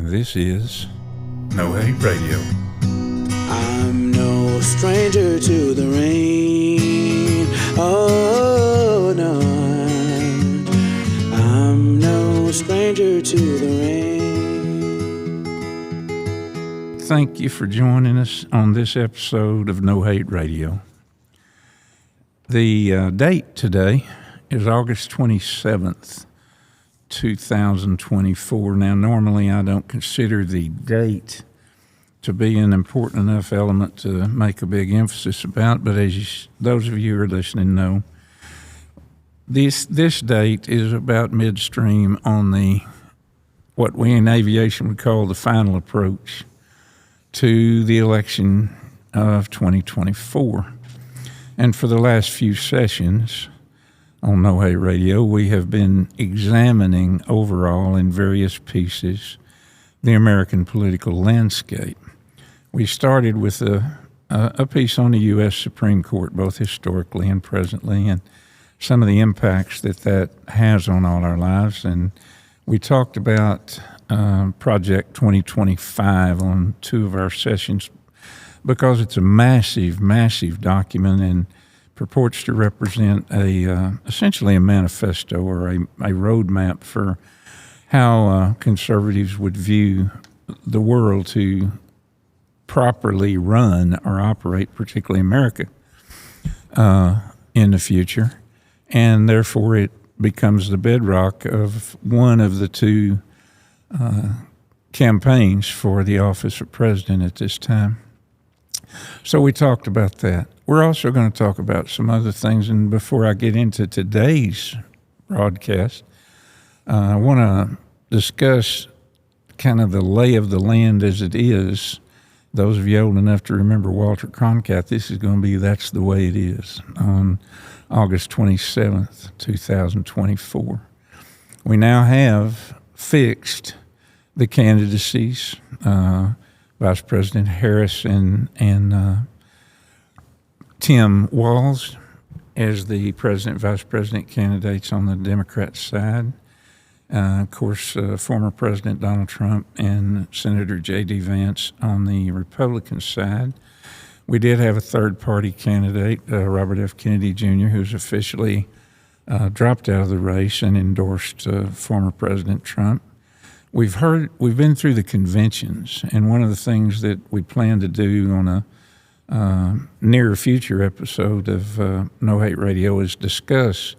This is No Hate Radio. I'm no stranger to the rain. Oh, no. I'm no stranger to the rain. Thank you for joining us on this episode of No Hate Radio. The date today is August 27th, 2024. Now, normally I don't consider the date to be an important enough element to make a big emphasis about, but as those of you who are listening know, this date is about midstream on the what we in aviation would call the final approach to the election of 2024. And for the last few sessions on No Hate Radio, we have been examining overall in various pieces the American political landscape. We started with a piece on the U.S. Supreme Court, both historically and presently, and some of the impacts that has on all our lives. And we talked about Project 2025 on two of our sessions because it's a massive, massive document and purports to represent essentially a manifesto or a roadmap for how conservatives would view the world to properly run or operate, particularly America, in the future. And therefore it becomes the bedrock of one of the two campaigns for the office of president at this time. So we talked about that. We're also going to talk about some other things. And before I get into today's broadcast, I want to discuss kind of the lay of the land as it is. Those of you old enough to remember Walter Cronkite, this is going to be That's the Way It Is on August 27th, 2024. We now have fixed the candidacies, Vice President Harris and Tim Walz as the president-vice president candidates on the Democrat side. Of course, former President Donald Trump and Senator J.D. Vance on the Republican side. We did have a third-party candidate, Robert F. Kennedy Jr., who's officially dropped out of the race and endorsed former President Trump. We've been through the conventions, and one of the things that we plan to do on a near future episode of No Hate Radio is discuss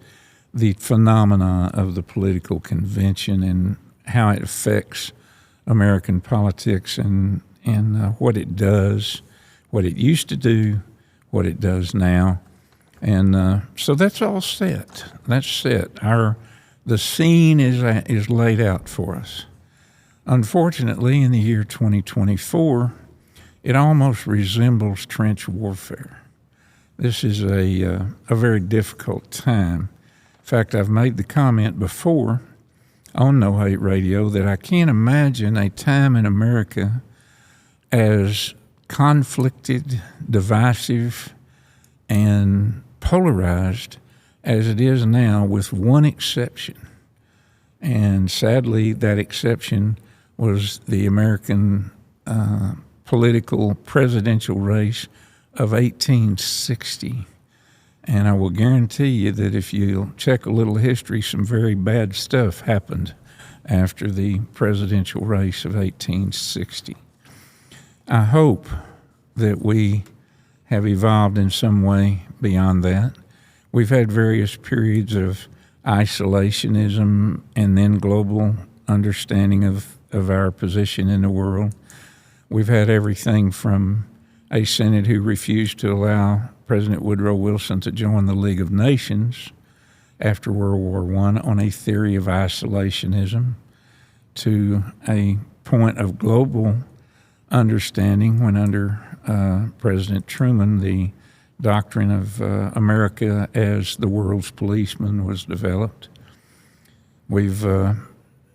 the phenomena of the political convention and how it affects American politics and what it does, what it used to do, what it does now. And so that's all set. That's set. The scene is laid out for us. Unfortunately, in the year 2024, it almost resembles trench warfare. This is a very difficult time. In fact, I've made the comment before on No Hate Radio that I can't imagine a time in America as conflicted, divisive, and polarized as it is now, with one exception. And sadly, that exception was the American political presidential race of 1860. And I will guarantee you that if you check a little history, some very bad stuff happened after the presidential race of 1860. I hope that we have evolved in some way beyond that. We've had various periods of isolationism and then global understanding of our position in the world. We've had everything from a Senate who refused to allow President Woodrow Wilson to join the League of Nations after World War I on a theory of isolationism, to a point of global understanding when under President Truman the doctrine of America as the world's policeman was developed. We've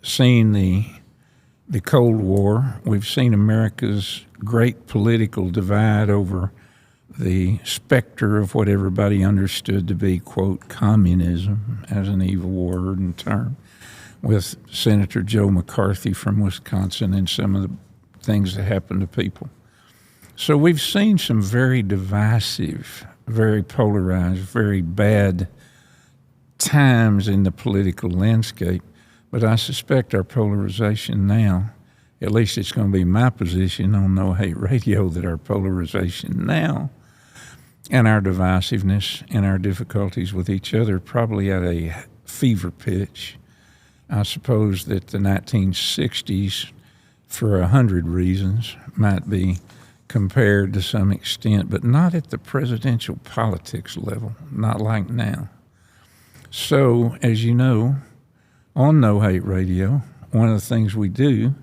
seen the Cold War. We've seen America's great political divide over the specter of what everybody understood to be, quote, communism as an evil word and term. with Senator Joe McCarthy from Wisconsin and some of the things that happen to people. So we've seen some very divisive, very polarized, very bad times in the political landscape. But I suspect our polarization now, at least it's going to be my position on No Hate Radio, that our polarization now and our divisiveness and our difficulties with each other probably at a fever pitch. I suppose that the 1960s, for 100 reasons, might be compared to some extent, but not at the presidential politics level, not like now. So, as you know, on No Hate Radio, one of the things we do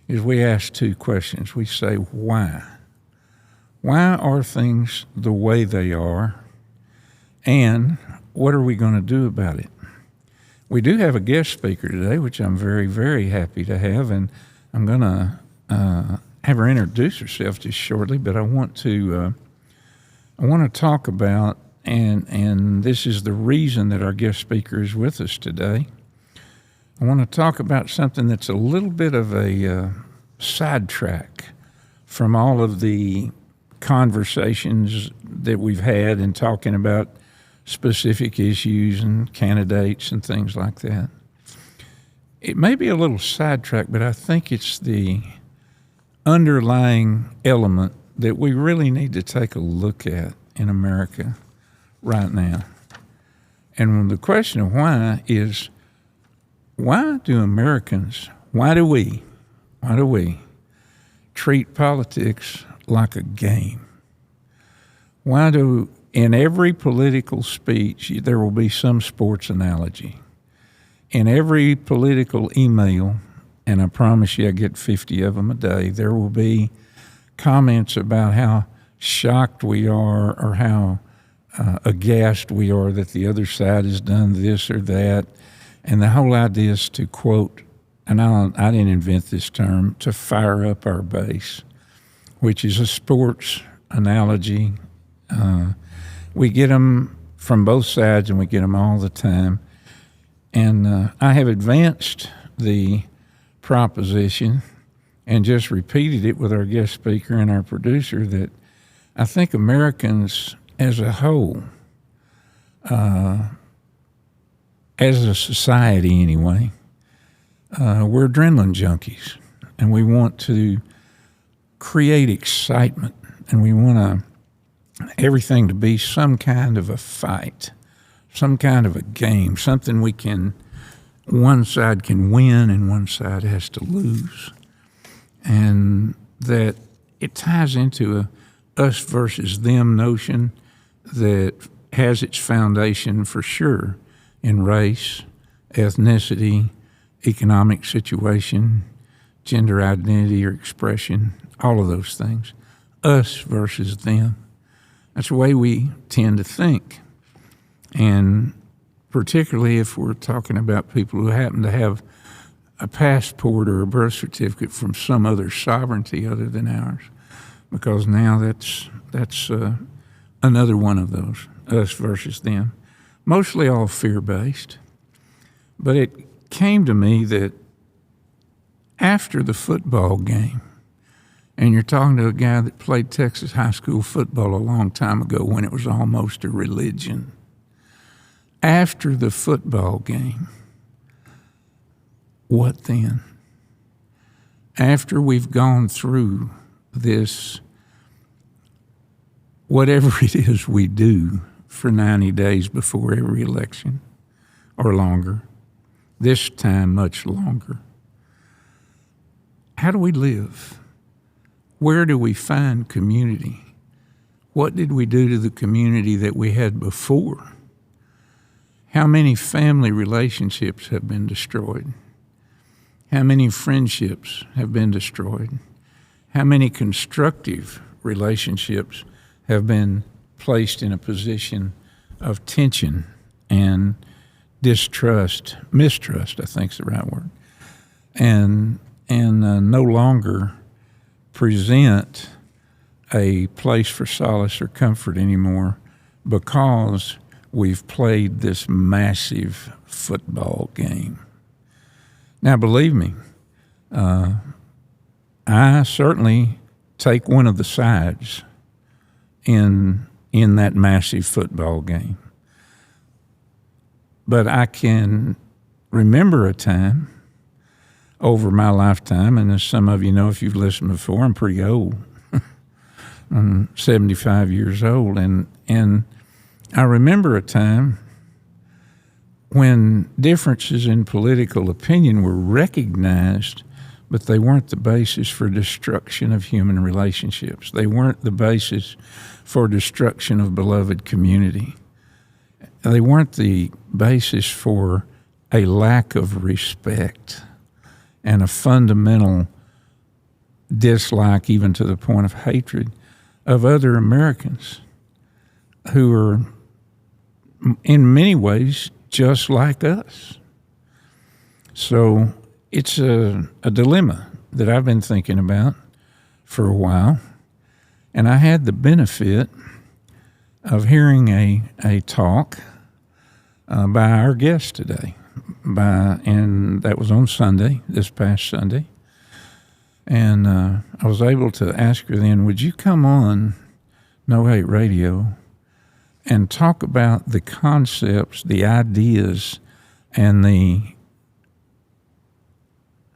is we ask two questions. We say, why? Why are things the way they are? And what are we going to do about it? We do have a guest speaker today, which I'm very, very happy to have, and I'm going to have her introduce herself just shortly, but I want to talk about, and this is the reason that our guest speaker is with us today. I want to talk about something that's a little bit of a sidetrack from all of the conversations that we've had in talking about specific issues and candidates and things like that. It may be a little sidetracked, but I think it's the underlying element that we really need to take a look at in America right now. And the question of why is, why do we treat politics like a game? Why do, in every political speech, there will be some sports analogy? In every political email, and I promise you I get 50 of them a day, there will be comments about how shocked we are or how aghast we are that the other side has done this or that. And the whole idea is to quote, and I didn't invent this term, to fire up our base, which is a sports analogy. We get them from both sides, and we get them all the time. And I have advanced the proposition and just repeated it with our guest speaker and our producer that I think Americans as a whole, as a society anyway, we're adrenaline junkies, and we want to create excitement, and we want everything to be some kind of a fight, some kind of a game, something one side can win and one side has to lose. And that it ties into a us versus them notion that has its foundation for sure in race, ethnicity, economic situation, gender identity or expression, all of those things. Us versus them. That's the way we tend to think. And particularly if we're talking about people who happen to have a passport or a birth certificate from some other sovereignty other than ours. Because now that's another one of those, us versus them. Mostly all fear-based. But it came to me that after the football game, and you're talking to a guy that played Texas high school football a long time ago when it was almost a religion. After the football game, what then? After we've gone through this, whatever it is we do for 90 days before every election, or longer, this time much longer, how do we live? Where do we find community? What did we do to the community that we had before? How many family relationships have been destroyed? How many friendships have been destroyed? How many constructive relationships have been placed in a position of tension and mistrust, I think is the right word, and no longer present a place for solace or comfort anymore because we've played this massive football game. Now, believe me, I certainly take one of the sides in that massive football game. But I can remember a time over my lifetime, and as some of you know if you've listened before, I'm pretty old. I'm 75 years old, and I remember a time when differences in political opinion were recognized, but they weren't the basis for destruction of human relationships. They weren't the basis for destruction of beloved community. They weren't the basis for a lack of respect and a fundamental dislike, even to the point of hatred, of other Americans who are in many ways just like us. So it's a dilemma that I've been thinking about for a while, and I had the benefit of hearing a talk by our guest today, and that was on Sunday, this past Sunday. And I was able to ask her then, would you come on No Hate Radio and talk about the concepts, the ideas, and the,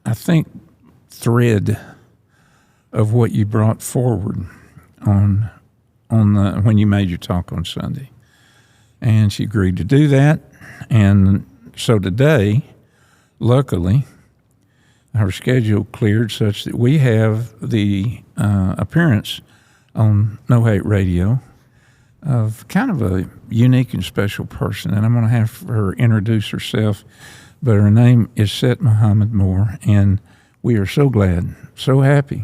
I think, thread of what you brought forward on when you made your talk on Sunday. And she agreed to do that. And so today, luckily, our schedule cleared such that we have the appearance on No Hate Radio of kind of a unique and special person. And I'm going to have her introduce herself, but her name is Cet Mohamed-Moore, and we are so glad, so happy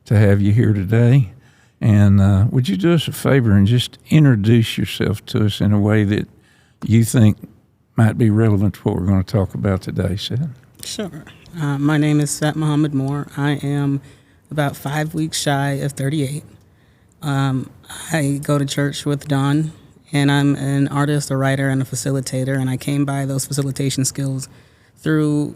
to have you here today. And would you do us a favor and just introduce yourself to us in a way that you think might be relevant to what we're going to talk about today, Cet? Sure. My name is Cet Mohamed-Moore. I am about 5 weeks shy of 38. I go to church with Don, and I'm an artist, a writer, and a facilitator, and I came by those facilitation skills through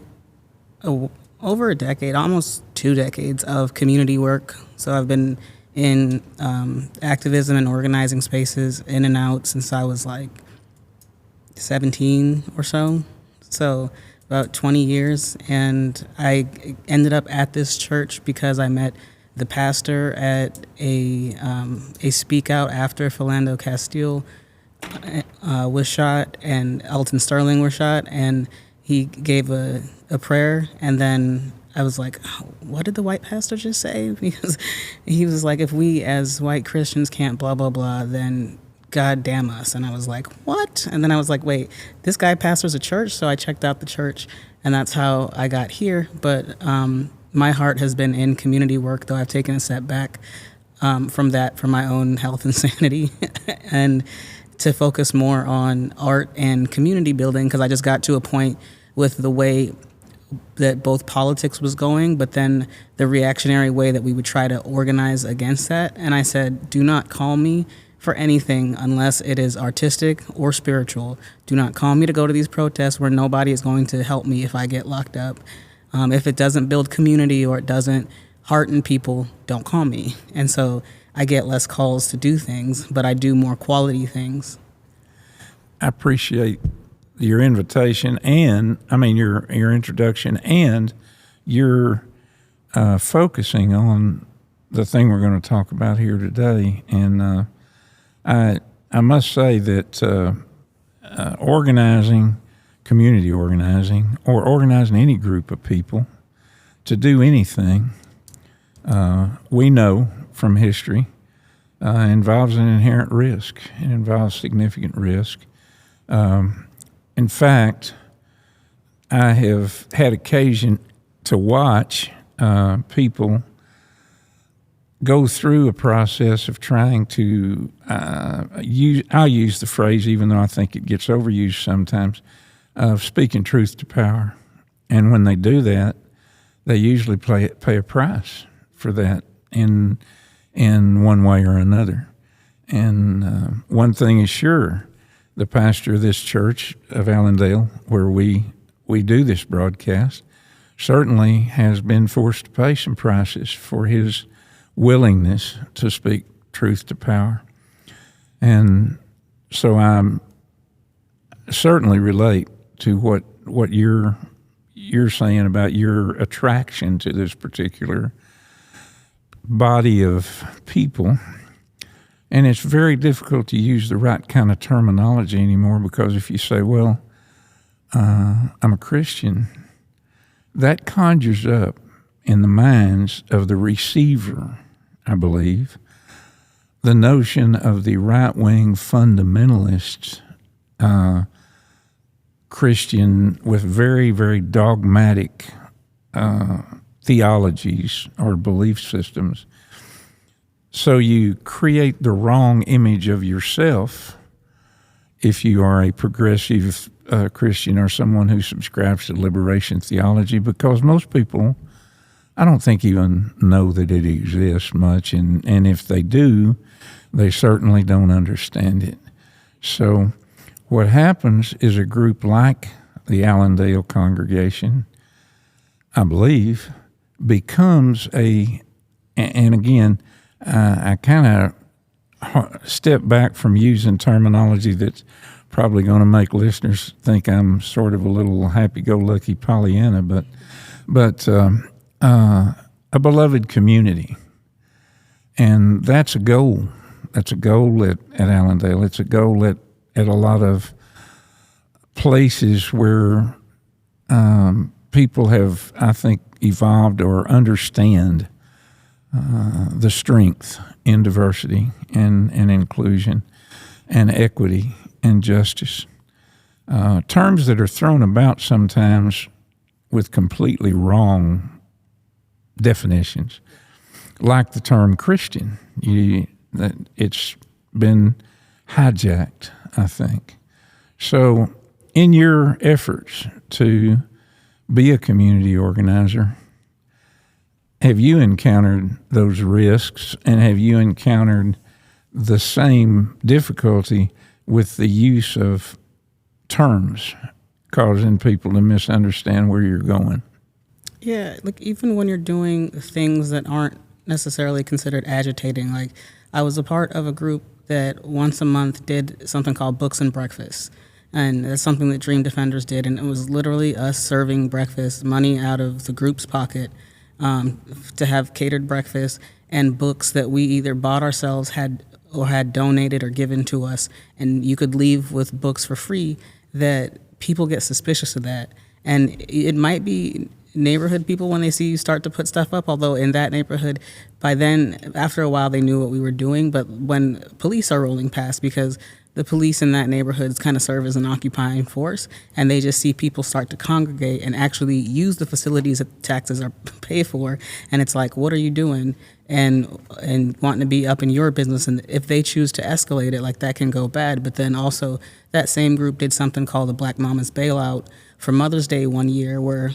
over a decade, almost 2 decades of community work. So I've been in activism and organizing spaces in and out since I was like 17 or so. So about 20 years, and I ended up at this church because I met the pastor at a speak out after Philando Castile was shot and Elton Sterling was shot, and he gave a prayer, and then I was like, oh, what did the white pastor just say? Because he was like, if we as white Christians can't blah, blah, blah, then God damn us. And I was like, what? And then I was like, wait, this guy pastors a church? So I checked out the church, and that's how I got here. But my heart has been in community work, though I've taken a step back from that for my own health and sanity, and to focus more on art and community building, because I just got to a point with the way that both politics was going, but then the reactionary way that we would try to organize against that. And I said, do not call me for anything unless it is artistic or spiritual. Do not call me to go to these protests where nobody is going to help me if I get locked up. If it doesn't build community or it doesn't hearten people, don't call me. And so I get less calls to do things, but I do more quality things. I appreciate your invitation and, your introduction, and your focusing on the thing we're going to talk about here today. And I must say that organizing, community organizing, or organizing any group of people to do anything, we know from history, involves an inherent risk. It involves significant risk. In fact, I have had occasion to watch people go through a process of trying to I'll use the phrase, even though I think it gets overused sometimes, of speaking truth to power. And when they do that, they usually pay a price for that in one way or another. And one thing is sure, the pastor of this church of Allendale, where we do this broadcast, certainly has been forced to pay some prices for his willingness to speak truth to power. And so I certainly relate to what you're saying about your attraction to this particular body of people. And it's very difficult to use the right kind of terminology anymore, because if you say, well, I'm a Christian, that conjures up in the minds of the receiver, I believe, the notion of the right-wing fundamentalist Christian with very, very dogmatic theologies or belief systems. So you create the wrong image of yourself if you are a progressive Christian or someone who subscribes to liberation theology, because most people, I don't think, even know that it exists much, and if they do, they certainly don't understand it. So what happens is a group like the Allendale congregation, I believe, becomes and again, I kind of step back from using terminology that's probably going to make listeners think I'm sort of a little happy-go-lucky Pollyanna, but a beloved community. And that's a goal. That's a goal at Allendale. It's a goal at a lot of places where people have, I think, evolved or understand the strength in diversity and inclusion and equity and justice. Terms that are thrown about sometimes with completely wrong definitions, like the term Christian. It's been hijacked, I think. So in your efforts to be a community organizer, have you encountered those risks, and have you encountered the same difficulty with the use of terms causing people to misunderstand where you're going? Yeah, like even when you're doing things that aren't necessarily considered agitating, like I was a part of a group that once a month did something called Books and Breakfast. And that's something that Dream Defenders did. And it was literally us serving breakfast, money out of the group's pocket, to have catered breakfast and books that we either bought ourselves, had donated or given to us. And you could leave with books for free. That people get suspicious of that. And it might be neighborhood people when they see you start to put stuff up, although in that neighborhood, by then, after a while, they knew what we were doing. But when police are rolling past, because the police in that neighborhood kind of serve as an occupying force, and they just see people start to congregate and actually use the facilities that taxes are paid for, and it's like, what are you doing? And wanting to be up in your business, and if they choose to escalate it, like that can go bad. But then also, that same group did something called the Black Mama's Bailout for Mother's Day one year, where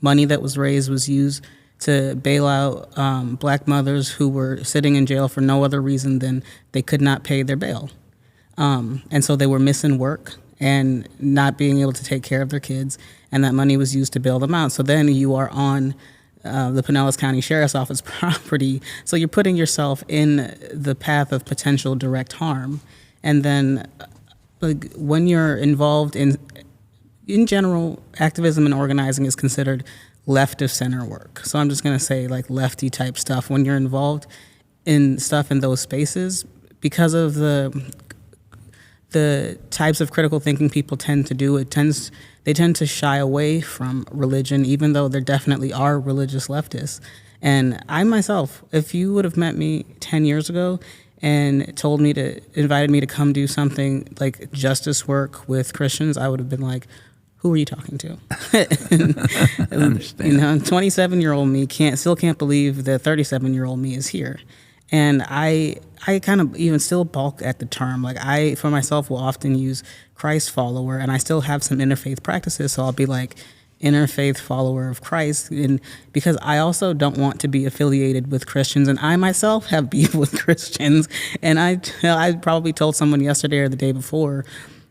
money that was raised was used to bail out black mothers who were sitting in jail for no other reason than they could not pay their bail. And so they were missing work and not being able to take care of their kids, and that money was used to bail them out. So then you are on the Pinellas County Sheriff's Office property, so you're putting yourself in the path of potential direct harm. And then like, when you're involved in general, activism and organizing is considered left of center work. So I'm just going to say like lefty type stuff. When you're involved in stuff in those spaces, because of the types of critical thinking people tend to do, they tend to shy away from religion, even though there definitely are religious leftists. And I myself, if you would have met me 10 years ago and invited me to come do something like justice work with Christians, I would have been like, who are you talking to? I understand. 27-year-old me still can't believe that 37-year-old me is here. And I kind of even still balk at the term. Like I, for myself, will often use Christ follower, and I still have some interfaith practices. So I'll be like interfaith follower of Christ, and because I also don't want to be affiliated with Christians, and I myself have beef with Christians. And I probably told someone yesterday or the day before,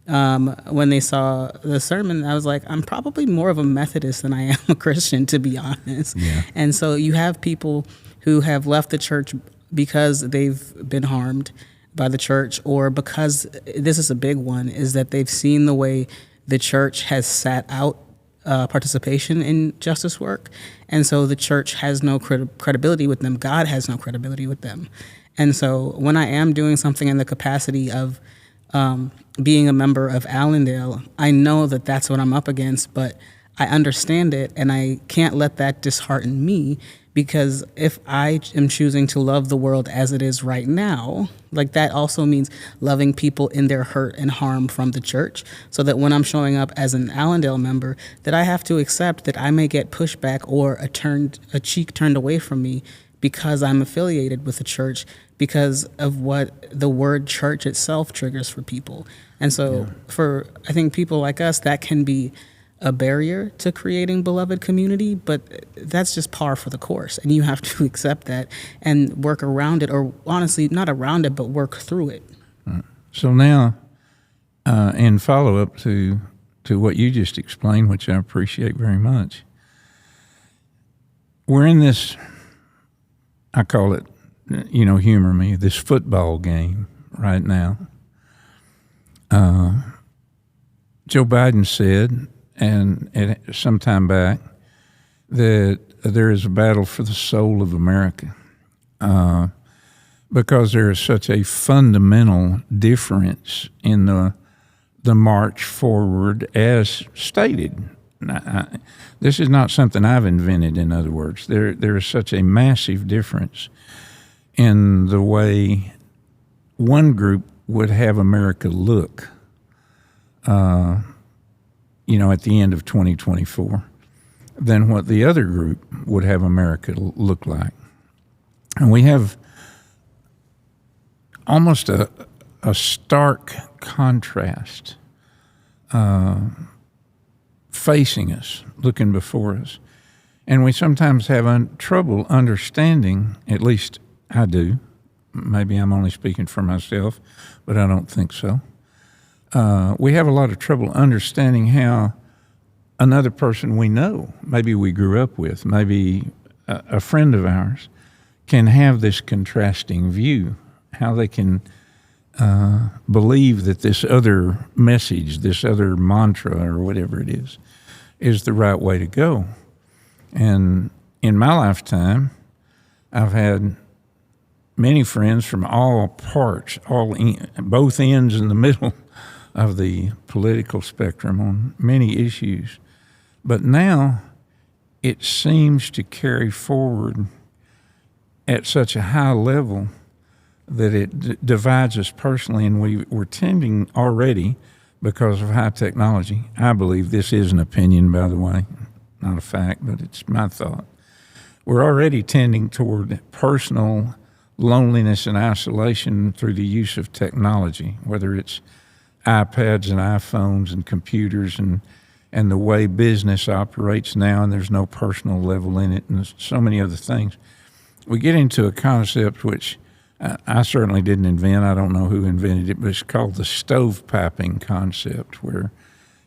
when they saw the sermon, I was like, I'm probably more of a Methodist than I am a Christian, to be honest. Yeah. And so you have people who have left the church because they've been harmed by the church, or because, this is a big one, is that they've seen the way the church has sat out participation in justice work. And so the church has no credibility with them. God has no credibility with them. And so when I am doing something in the capacity of being a member of Allendale, I know that that's what I'm up against, but I understand it, and I can't let that dishearten me, because if I am choosing to love the world as it is right now, like, that also means loving people in their hurt and harm from the church, so that when I'm showing up as an Allendale member, that I have to accept that I may get pushback or a cheek turned away from me because I'm affiliated with the church, because of what the word church itself triggers for people. And so for, I think, people like us, that can be a barrier to creating beloved community, but that's just par for the course. And you have to accept that and work around it, or honestly, not around it, but work through it. So now, in follow-up to what you just explained, which I appreciate very much, we're in this, I call it, humor me, this football game right now. Joe Biden said, and some time back, that there is a battle for the soul of America, because there is such a fundamental difference in the march forward as stated. This is not something I've invented, in other words. There is such a massive difference in the way one group would have America look, at the end of 2024, than what the other group would have America look like. And we have almost a stark contrast facing us, looking before us. And we sometimes have trouble understanding, at least I do, maybe I'm only speaking for myself, but I don't think so. We have a lot of trouble understanding how another person we know, maybe we grew up with, maybe a friend of ours, can have this contrasting view, how they can believe that this other message, this other mantra or whatever it is the right way to go. And in my lifetime, I've had many friends from all parts, both ends in the middle of the political spectrum on many issues. But now it seems to carry forward at such a high level that it divides us personally, and we're tending already, because of high technology. I believe this is an opinion, by the way, not a fact, but it's my thought. We're already tending toward personal loneliness and isolation through the use of technology, whether it's iPads and iPhones and computers and the way business operates now, and there's no personal level in it, and so many other things. We get into a concept which I certainly didn't invent. I don't know who invented it, but it's called the stovepiping concept, where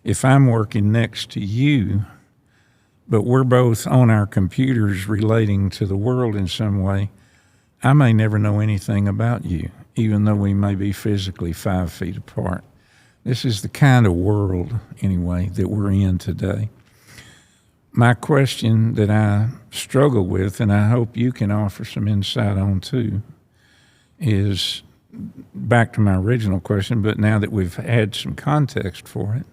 if I'm working next to you, but we're both on our computers relating to the world in some way, I may never know anything about you, even though we may be physically 5 feet apart. This is the kind of world, anyway, that we're in today. My question that I struggle with, and I hope you can offer some insight on too, is back to my original question, but now that we've had some context for it.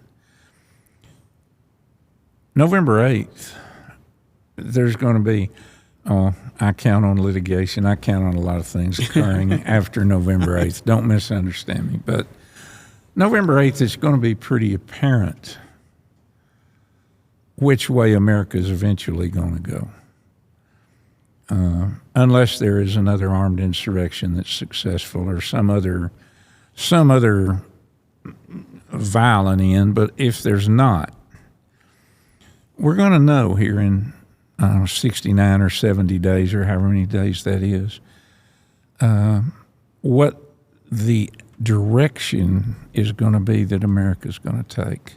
November 8th, there's going to be, I count on litigation. I count on a lot of things occurring after November 8th. Don't misunderstand me. But November 8th, it's going to be pretty apparent which way America is eventually going to go. Unless there is another armed insurrection that's successful, or some other violent end. But if there's not, we're going to know here in 69 or 70 days, or however many days that is, what the direction is going to be that America's going to take.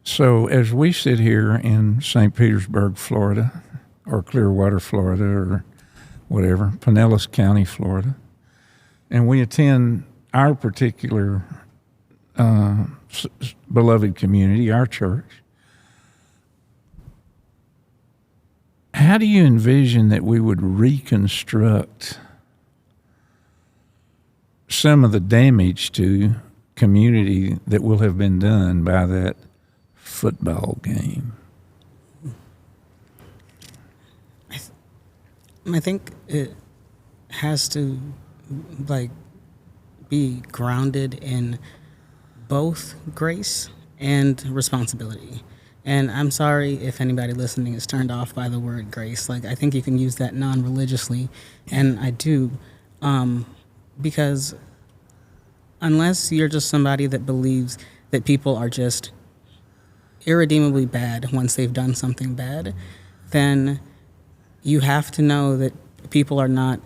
So as we sit here in St. Petersburg, Florida, or Clearwater, Florida, or whatever, Pinellas County, Florida, and we attend our particular beloved community, our church, how do you envision that we would reconstruct some of the damage to community that will have been done by that football game? I think it has to be grounded in both grace and responsibility. And I'm sorry if anybody listening is turned off by the word grace. I think you can use that non-religiously, and I do, because unless you're just somebody that believes that people are just irredeemably bad once they've done something bad, then you have to know that people are not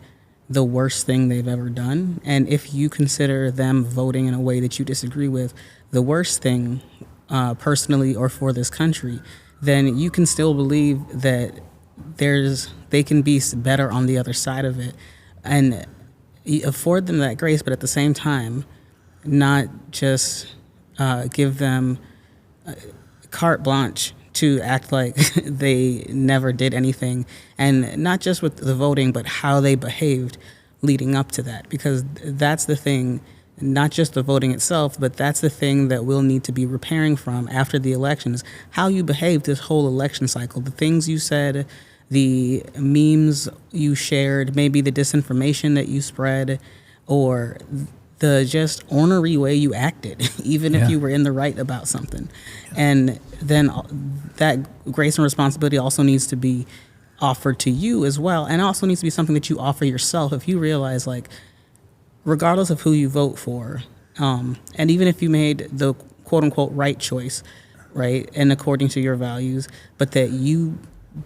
the worst thing they've ever done. And if you consider them voting in a way that you disagree with the worst thing personally or for this country, then you can still believe that they can be better on the other side of it, and afford them that grace, but at the same time not just give them carte blanche to act like they never did anything, and not just with the voting, but how they behaved leading up to that, because that's the thing, not just the voting itself, but that's the thing that we'll need to be repairing from after the elections, how you behaved this whole election cycle, the things you said, the memes you shared, maybe the disinformation that you spread, or the just ornery way you acted, even if you were in the right about something. And then that grace and responsibility also needs to be offered to you as well, and also needs to be something that you offer yourself. If you realize, regardless of who you vote for, and even if you made the quote-unquote right choice, right, and according to your values, but that you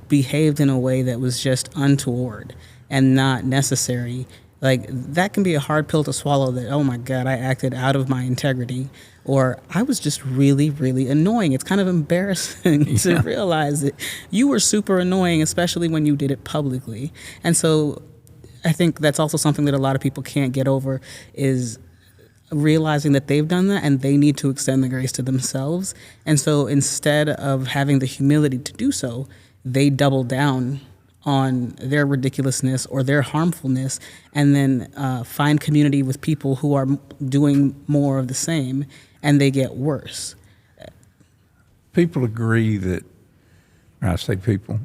behaved in a way that was just untoward and not necessary, that can be a hard pill to swallow, that, oh my God, I acted out of my integrity, or I was just really, really annoying. It's kind of embarrassing to realize that you were super annoying, especially when you did it publicly. And so I think that's also something that a lot of people can't get over, is realizing that they've done that and they need to extend the grace to themselves. And so instead of having the humility to do so, they double down on their ridiculousness or their harmfulness, and then find community with people who are doing more of the same, and they get worse. People agree that, I say people,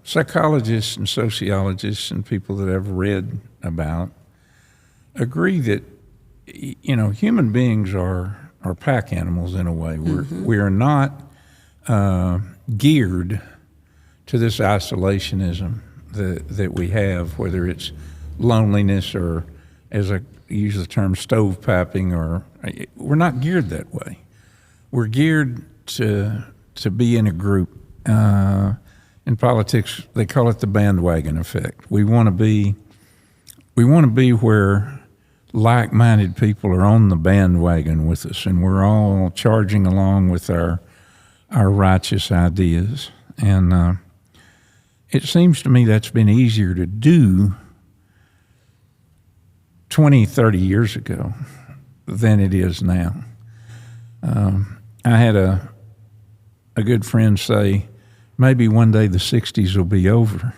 psychologists and sociologists and people that I've read about agree that, human beings are pack animals in a way. We are not geared to this isolationism that we have, whether it's loneliness or, as I use the term, stovepiping, or we're not geared that way. We're geared to be in a group. In politics, they call it the bandwagon effect. We want to be where like-minded people are on the bandwagon with us, and we're all charging along with our righteous ideas. And it seems to me that's been easier to do 20, 30 years ago than it is now. I had a good friend say, maybe one day the 60s will be over,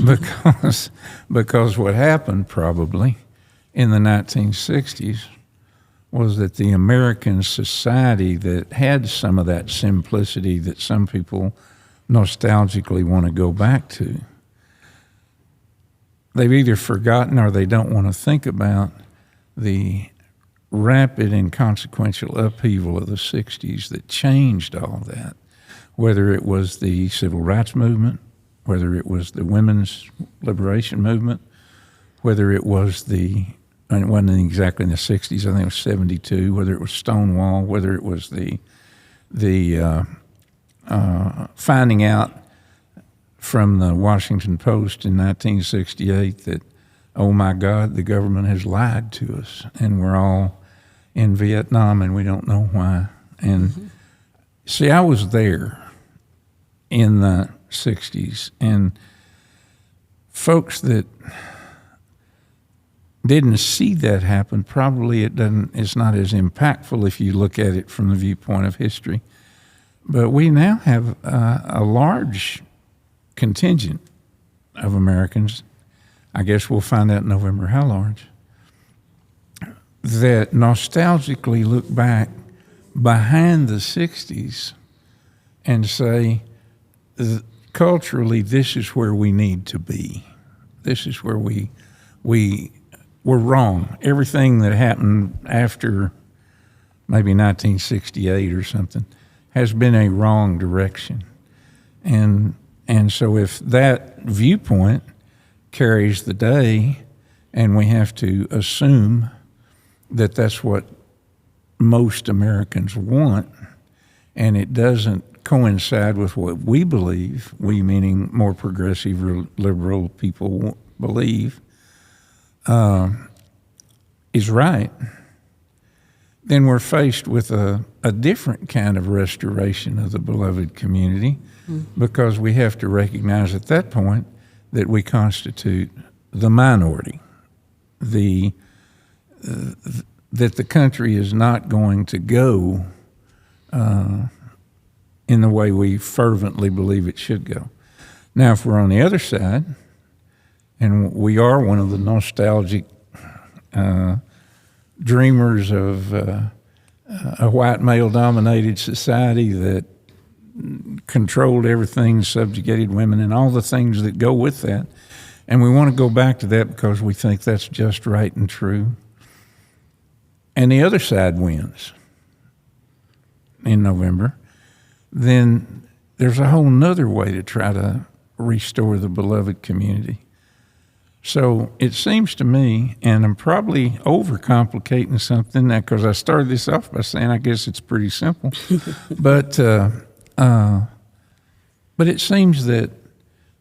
because what happened probably in the 1960s was that the American society that had some of that simplicity that some people nostalgically want to go back to, they've either forgotten or they don't want to think about the rapid and consequential upheaval of the 60s that changed all that, whether it was the civil rights movement, whether it was the women's liberation movement, whether it was and it wasn't exactly in the 60s, I think it was 72, whether it was Stonewall, whether it was the finding out from the Washington Post in 1968 that oh my God, the government has lied to us, and we're all in Vietnam and we don't know why. And see, I was there in the 60s, and folks that didn't see that happen, probably it's not as impactful if you look at it from the viewpoint of history. But we now have a large contingent of Americans, I guess we'll find out in November how large, that nostalgically look back behind the 60s and say, culturally, this is where we need to be. This is where we were wrong. Everything that happened after maybe 1968 or something has been a wrong direction. And so if that viewpoint carries the day, and we have to assume that that's what most Americans want, and it doesn't coincide with what we believe, we meaning more progressive or liberal people believe, is right, then we're faced with a different kind of restoration of the beloved community, because we have to recognize at that point that we constitute the minority, that the country is not going to go in the way we fervently believe it should go. Now, if we're on the other side, and we are one of the nostalgic dreamers of a white male-dominated society that controlled everything, subjugated women, and all the things that go with that, and we want to go back to that because we think that's just right and true, and the other side wins in November, then there's a whole nother way to try to restore the beloved community. So it seems to me, and I'm probably overcomplicating something now because I started this off by saying I guess it's pretty simple, but it seems that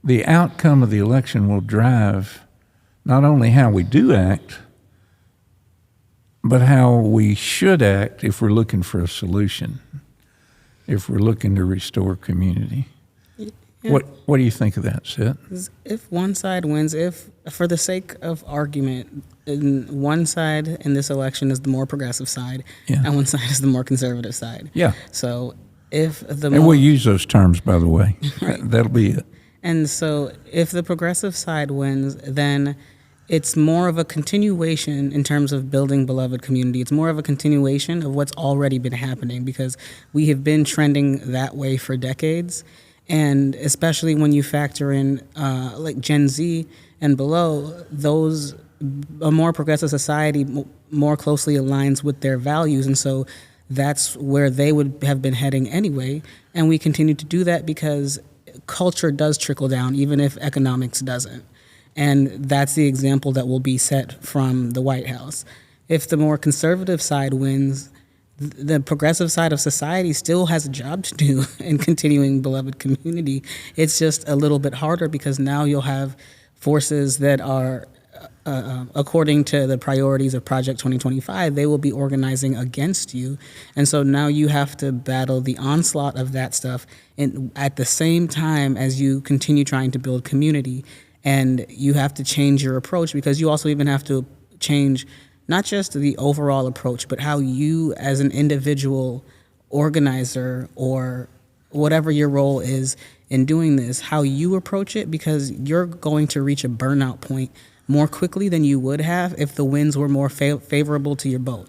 the outcome of the election will drive not only how we do act, but how we should act if we're looking for a solution, if we're looking to restore community. Yeah. What do you think of that, Cet? If one side wins, if for the sake of argument, one side in this election is the more progressive side, and one side is the more conservative side. Yeah. So and we'll use those terms, by the way. Right. That'll be it. And so if the progressive side wins, then it's more of a continuation in terms of building beloved community. It's more of a continuation of what's already been happening, because we have been trending that way for decades. And especially when you factor in like Gen Z and below, a more progressive society more closely aligns with their values. And so that's where they would have been heading anyway. And we continue to do that because culture does trickle down, even if economics doesn't. And that's the example that will be set from the White House. If the more conservative side wins, the progressive side of society still has a job to do in continuing beloved community. It's just a little bit harder because now you'll have forces that are, according to the priorities of Project 2025, they will be organizing against you. And so now you have to battle the onslaught of that stuff at the same time as you continue trying to build community. And you have to change your approach, because you also even have to change not just the overall approach, but how you as an individual organizer or whatever your role is in doing this, how you approach it, because you're going to reach a burnout point more quickly than you would have if the winds were more favorable to your boat.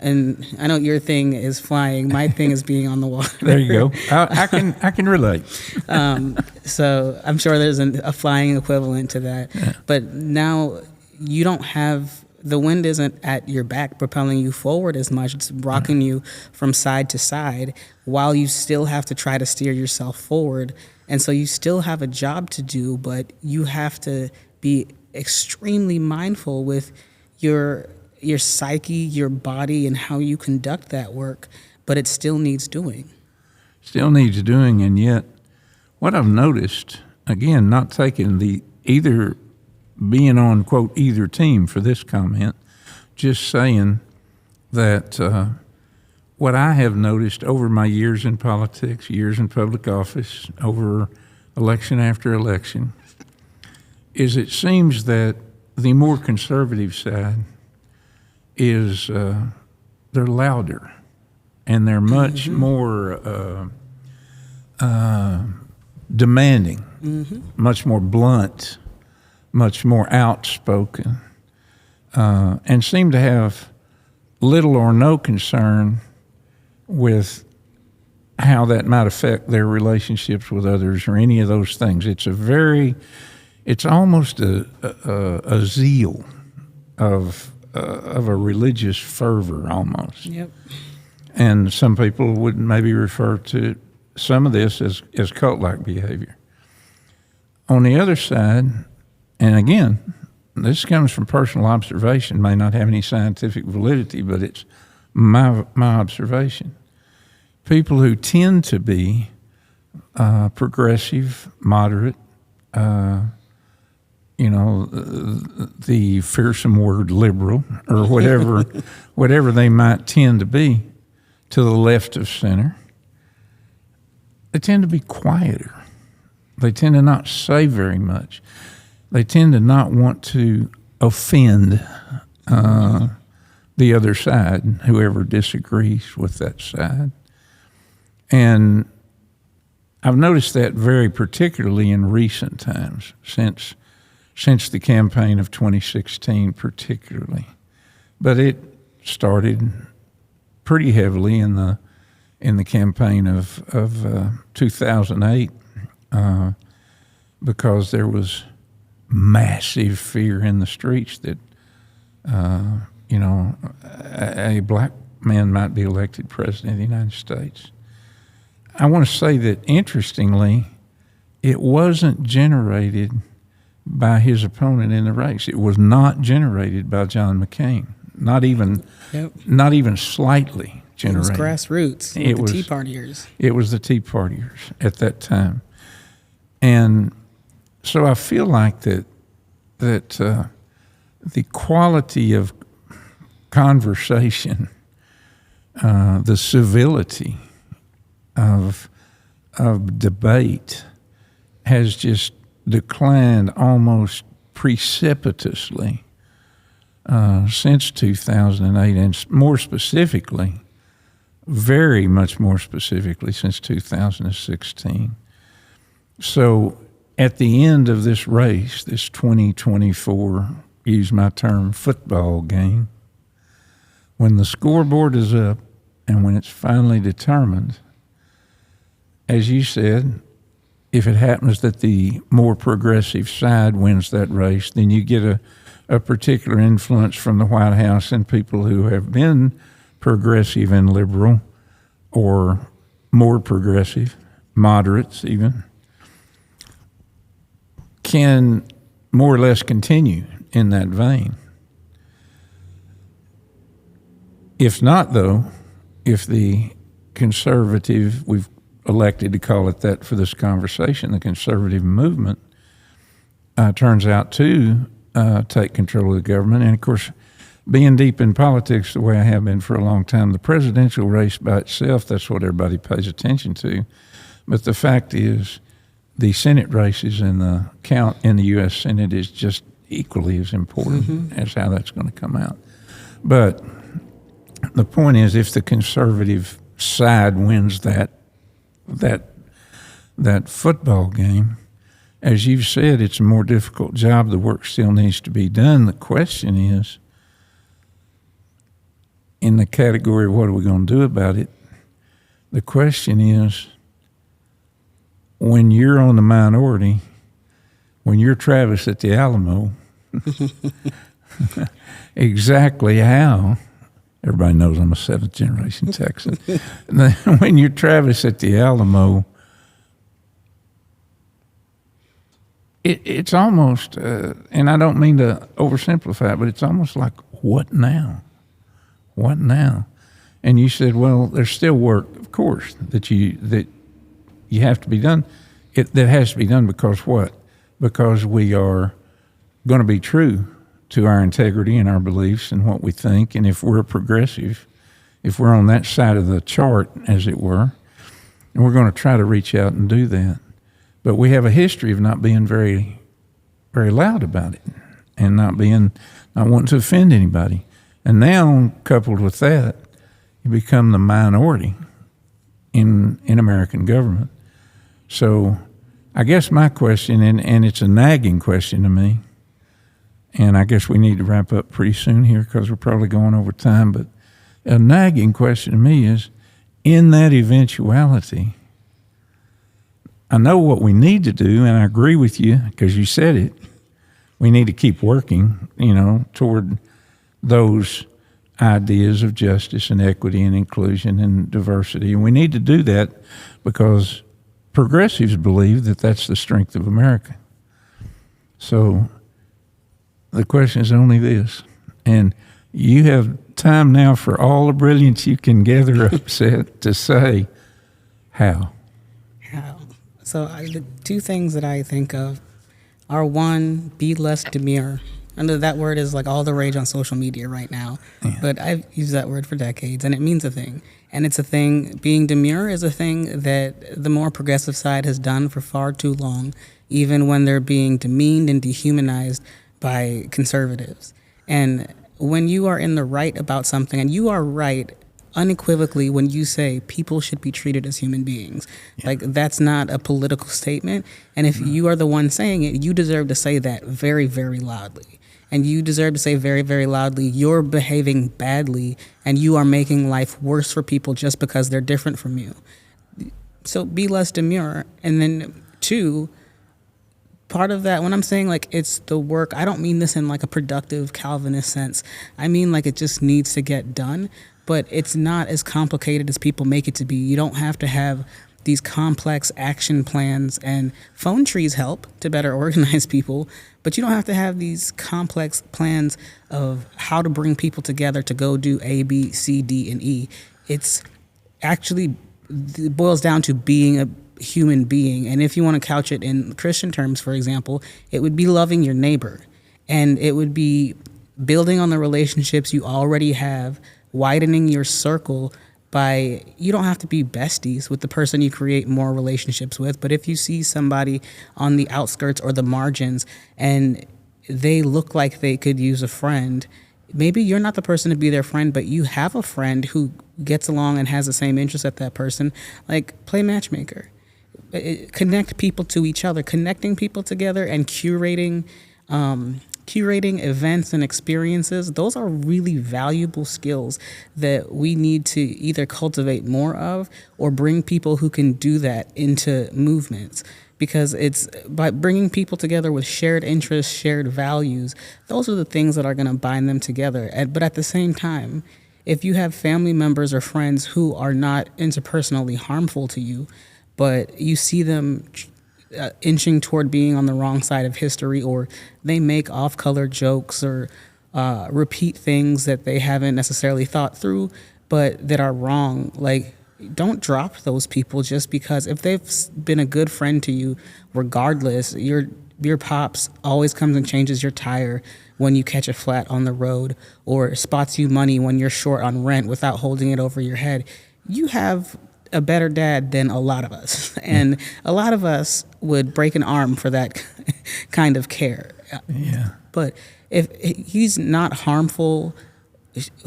And I know your thing is flying. My thing is being on the water. There you go. I can relate. So I'm sure there's a flying equivalent to that. Yeah. But now you don't have, the wind isn't at your back propelling you forward as much. It's rocking you from side to side while you still have to try to steer yourself forward. And so you still have a job to do, but you have to be extremely mindful with your psyche, your body, and how you conduct that work, but it still needs doing. Still needs doing, and yet what I've noticed, again, not taking either being on, quote, either team for this comment, just saying that what I have noticed over my years in politics, years in public office, over election after election, is it seems that the more conservative side is they're louder and they're much more demanding, much more blunt, much more outspoken, and seem to have little or no concern with how that might affect their relationships with others or any of those things. It's almost a zeal of a religious fervor almost. Yep. And some people would maybe refer to some of this as cult-like behavior. On the other side, and again, this comes from personal observation, may not have any scientific validity, but it's my observation. People who tend to be progressive, moderate, the fearsome word liberal, or whatever they might tend to be to the left of center, they tend to be quieter. They tend to not say very much. They tend to not want to offend the other side, whoever disagrees with that side. And I've noticed that very particularly in recent times, since the campaign of 2016 particularly. But it started pretty heavily in the campaign of 2008 because there was massive fear in the streets that a black man might be elected president of the United States. I want to say that, interestingly, it wasn't generated by his opponent in the race. It was not generated by John McCain, not even slightly generated. It was grassroots. It was the Tea Partiers. It was the Tea Partiers at that time. And so I feel like that the quality of conversation, the civility of debate has just declined almost precipitously since 2008, and more specifically, very much more specifically, since 2016. So at the end of this race, this 2024, use my term, football game, when the scoreboard is up and when it's finally determined, as you said, if it happens that the more progressive side wins that race, then you get a particular influence from the White House and people who have been progressive and liberal, or more progressive, moderates even, can more or less continue in that vein. If not, though, if the conservative, we've elected to call it that for this conversation, the conservative movement turns out to take control of the government. And of course, being deep in politics the way I have been for a long time, the presidential race by itself, that's what everybody pays attention to. But the fact is, the Senate races and the count in the U.S. Senate is just equally as important as how that's going to come out. But the point is, if the conservative side wins that football game, as you've said, it's a more difficult job. The work still needs to be done. The question is, in the category of what are we going to do about it, the question is, when you're on the minority, when you're Travis at the Alamo, exactly how, everybody knows I'm a seventh generation Texan, when you're Travis at the Alamo, it's almost, and I don't mean to oversimplify it, but it's almost like, what now? What now? And you said, well, there's still work, of course, that you have to be done. That has to be done because what? Because we are going to be true to our integrity and our beliefs and what we think. And if we're progressive, if we're on that side of the chart, as it were, and we're going to try to reach out and do that. But we have a history of not being very, very loud about it and not wanting to offend anybody. And now, coupled with that, you become the minority in American government. So I guess my question, and it's a nagging question to me, and I guess we need to wrap up pretty soon here because we're probably going over time, but a nagging question to me is, in that eventuality, I know what we need to do, and I agree with you because you said it. We need to keep working, toward those ideas of justice and equity and inclusion and diversity. And we need to do that because progressives believe that that's the strength of America. So the question is only this, and you have time now for all the brilliance you can gather up, Cet, to say how. How? So the two things that I think of are, one, be less demure. And that word is like all the rage on social media right now. Yeah. But I've used that word for decades, and it means a thing. And it's a thing, being demure is a thing that the more progressive side has done for far too long, even when they're being demeaned and dehumanized by conservatives. And when you are in the right about something, and you are right unequivocally when you say people should be treated as human beings. Yeah. Like, that's not a political statement. And if you are the one saying it, you deserve to say that very, very loudly. And you deserve to say very, very loudly, you're behaving badly and you are making life worse for people just because they're different from you. So be less demure. And then two, part of that, when I'm saying like it's the work, I don't mean this in like a productive Calvinist sense. I mean like it just needs to get done, but it's not as complicated as people make it to be. You don't have to have these complex action plans, and phone trees help to better organize people, but you don't have to have these complex plans of how to bring people together to go do A, B, C, D, and E. It's actually, it boils down to being a human being. And if you want to couch it in Christian terms, for example, it would be loving your neighbor, and it would be building on the relationships you already have, widening your circle by, you don't have to be besties with the person you create more relationships with, but if you see somebody on the outskirts or the margins and they look like they could use a friend, maybe you're not the person to be their friend, but you have a friend who gets along and has the same interests as that person, like play matchmaker. Connect people to each other, connecting people together and curating events and experiences. Those are really valuable skills that we need to either cultivate more of or bring people who can do that into movements, because it's by bringing people together with shared interests, shared values. Those are the things that are going to bind them together. But at the same time, if you have family members or friends who are not interpersonally harmful to you, but you see them inching toward being on the wrong side of history, or they make off-color jokes or repeat things that they haven't necessarily thought through, but that are wrong, like, don't drop those people just because if they've been a good friend to you, regardless, your pops always comes and changes your tire when you catch a flat on the road, or spots you money when you're short on rent without holding it over your head. You have a better dad than a lot of us, and a lot of us would break an arm for that kind of care. Yeah. But if he's not harmful,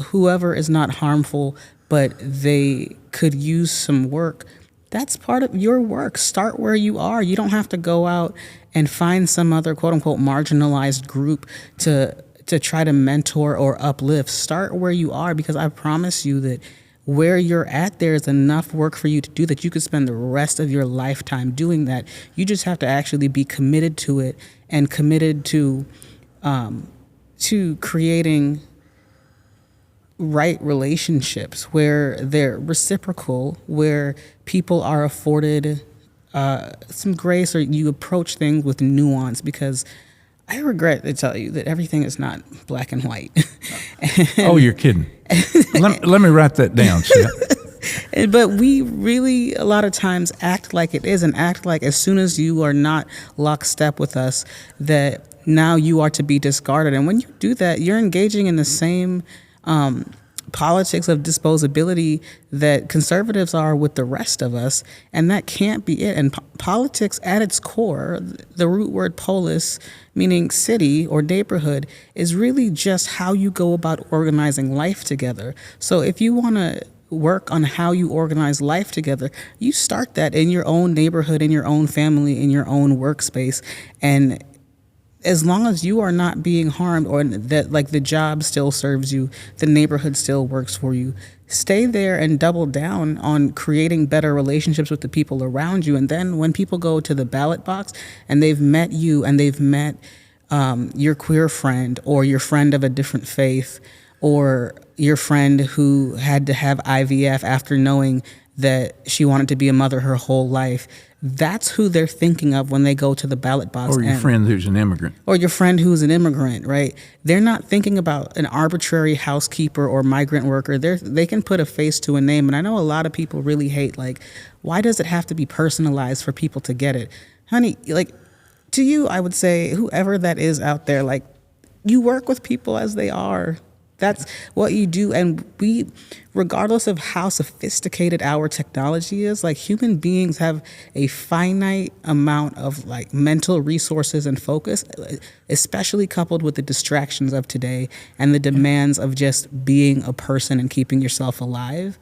whoever is not harmful, but they could use some work, that's part of your work. Start where you are. You don't have to go out and find some other quote unquote marginalized group to try to mentor or uplift. Start where you are, because I promise you that where you're at, there's enough work for you to do that you could spend the rest of your lifetime doing that. You just have to actually be committed to it, and committed to creating right relationships where they're reciprocal, where people are afforded some grace, or you approach things with nuance, because I regret to tell you that everything is not black and white. Oh, you're kidding. let me write that down, Cet. But we really, a lot of times, act like it is, and act like as soon as you are not lockstep with us, that now you are to be discarded. And when you do that, you're engaging in the same politics of disposability that conservatives are with the rest of us, and that can't be it. And politics at its core, the root word polis, meaning city or neighborhood, is really just how you go about organizing life together. So if you want to work on how you organize life together, you start that in your own neighborhood, in your own family, in your own workspace. And as long as you are not being harmed, or that like the job still serves you, the neighborhood still works for you, stay there and double down on creating better relationships with the people around you. And then when people go to the ballot box and they've met you and they've met your queer friend or your friend of a different faith or your friend who had to have IVF after knowing that she wanted to be a mother her whole life, that's who they're thinking of when they go to the ballot box. Or your friend who's an immigrant. Or your friend who's an immigrant, right? They're not thinking about an arbitrary housekeeper or migrant worker. They can put a face to a name. And I know a lot of people really hate, like, why does it have to be personalized for people to get it? Honey, like, to you, I would say, whoever that is out there, like, you work with people as they are. That's what you do. And we, regardless of how sophisticated our technology is, like, human beings have a finite amount of like mental resources and focus, especially coupled with the distractions of today and the demands of just being a person and keeping yourself alive.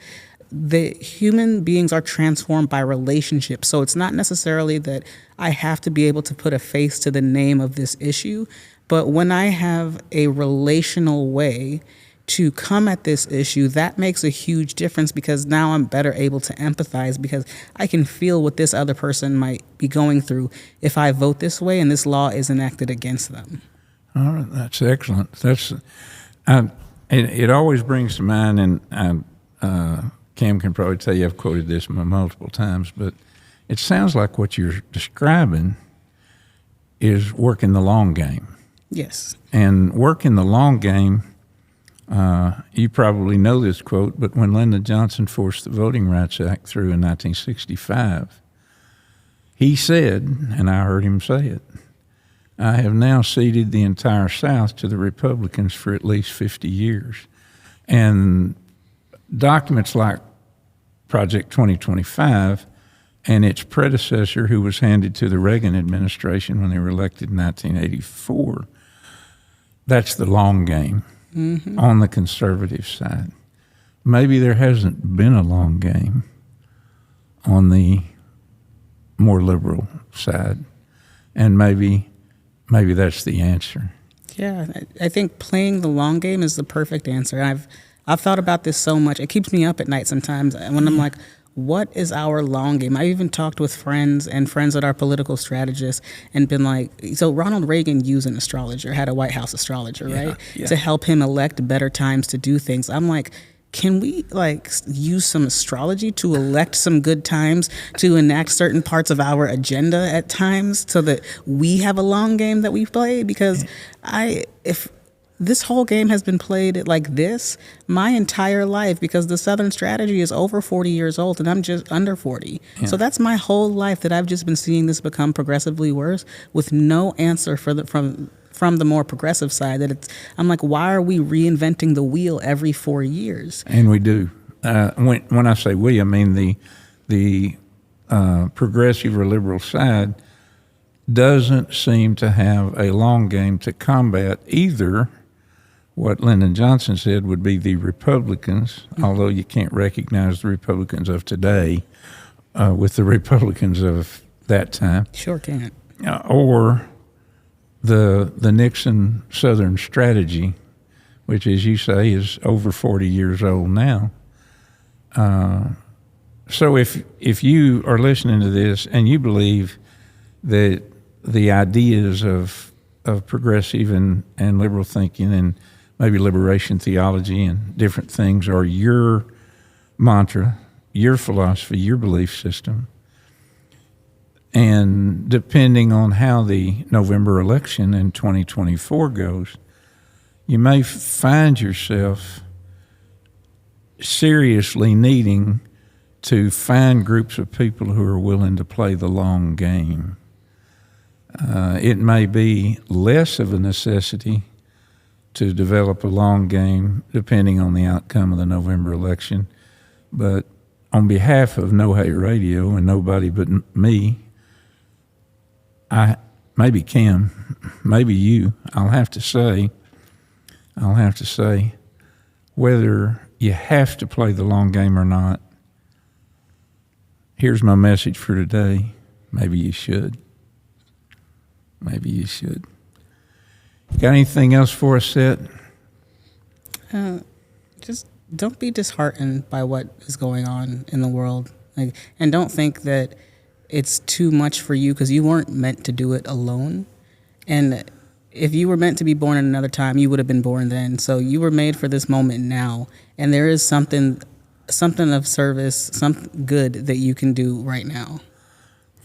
The human beings are transformed by relationships. So it's not necessarily that I have to be able to put a face to the name of this issue. But when I have a relational way to come at this issue, that makes a huge difference, because now I'm better able to empathize, because I can feel what this other person might be going through if I vote this way and this law is enacted against them. All right, that's excellent. It always brings to mind, and Cam can probably tell you I've quoted this multiple times, but it sounds like what you're describing is working the long game. Yes. And working the long game, you probably know this quote, but when Lyndon Johnson forced the Voting Rights Act through in 1965, he said, and I heard him say it, I have now ceded the entire South to the Republicans for at least 50 years. And documents like Project 2025 and its predecessor, who was handed to the Reagan administration when they were elected in 1984, that's the long game on the conservative side. Maybe there hasn't been a long game on the more liberal side, and maybe that's the answer. Yeah, I think playing the long game is the perfect answer. I've thought about this so much. It keeps me up at night sometimes when I'm like, what is our long game? I even talked with friends that are political strategists and been like, so Ronald Reagan used an astrologer, had a White House astrologer, right? Yeah. To help him elect better times to do things. I'm like, can we like use some astrology to elect some good times to enact certain parts of our agenda at times so that we have a long game that we play? Because if this whole game has been played like this my entire life, because the Southern strategy is over 40 years old and I'm just under 40. Yeah. So that's my whole life that I've just been seeing this become progressively worse with no answer from the more progressive side. I'm like, why are we reinventing the wheel every 4 years? And we do. When I say we, I mean the progressive or liberal side doesn't seem to have a long game to combat either what Lyndon Johnson said would be the Republicans, although you can't recognize the Republicans of today with the Republicans of that time. Sure can't. Or the Nixon Southern strategy, which, as you say, is over 40 years old now. So if you are listening to this and you believe that the ideas of progressive and liberal thinking and maybe liberation theology and different things are your mantra, your philosophy, your belief system, and depending on how the November election in 2024 goes, you may find yourself seriously needing to find groups of people who are willing to play the long game. It may be less of a necessity to develop a long game depending on the outcome of the November election. But on behalf of No Hate Radio and nobody but me, maybe Kim, maybe you, I'll have to say, whether you have to play the long game or not, here's my message for today. Maybe you should. Maybe you should. Got anything else for us, Cet? Just don't be disheartened by what is going on in the world. And don't think that it's too much for you, because you weren't meant to do it alone. And if you were meant to be born at another time, you would have been born then. So you were made for this moment now. And there is something of service, something good that you can do right now.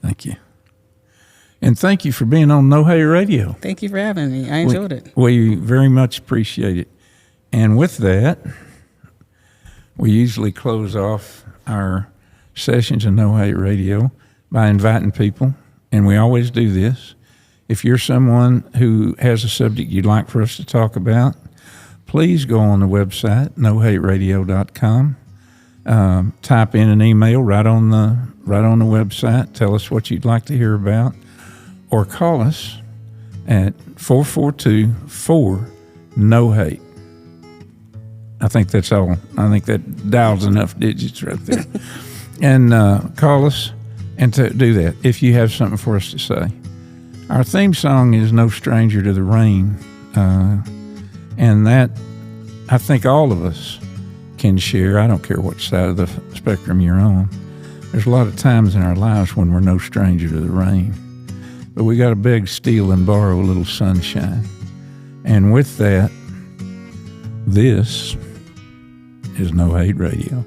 Thank you. And thank you for being on No Hate Radio. Thank you for having me. I enjoyed it. We very much appreciate it. And with that, we usually close off our sessions of No Hate Radio by inviting people, and we always do this. If you're someone who has a subject you'd like for us to talk about, please go on the website, nohateradio.com. Type in an email right on the website. Tell us what you'd like to hear about, or call us at 442-4-NO-HATE. I think that's all. I think that dials enough digits right there. And call us and do that if you have something for us to say. Our theme song is No Stranger to the Rain. And that, I think all of us can share. I don't care what side of the spectrum you're on. There's a lot of times in our lives when we're no stranger to the rain. But we got to beg, steal, and borrow a little sunshine. And with that, this is No Hate Radio.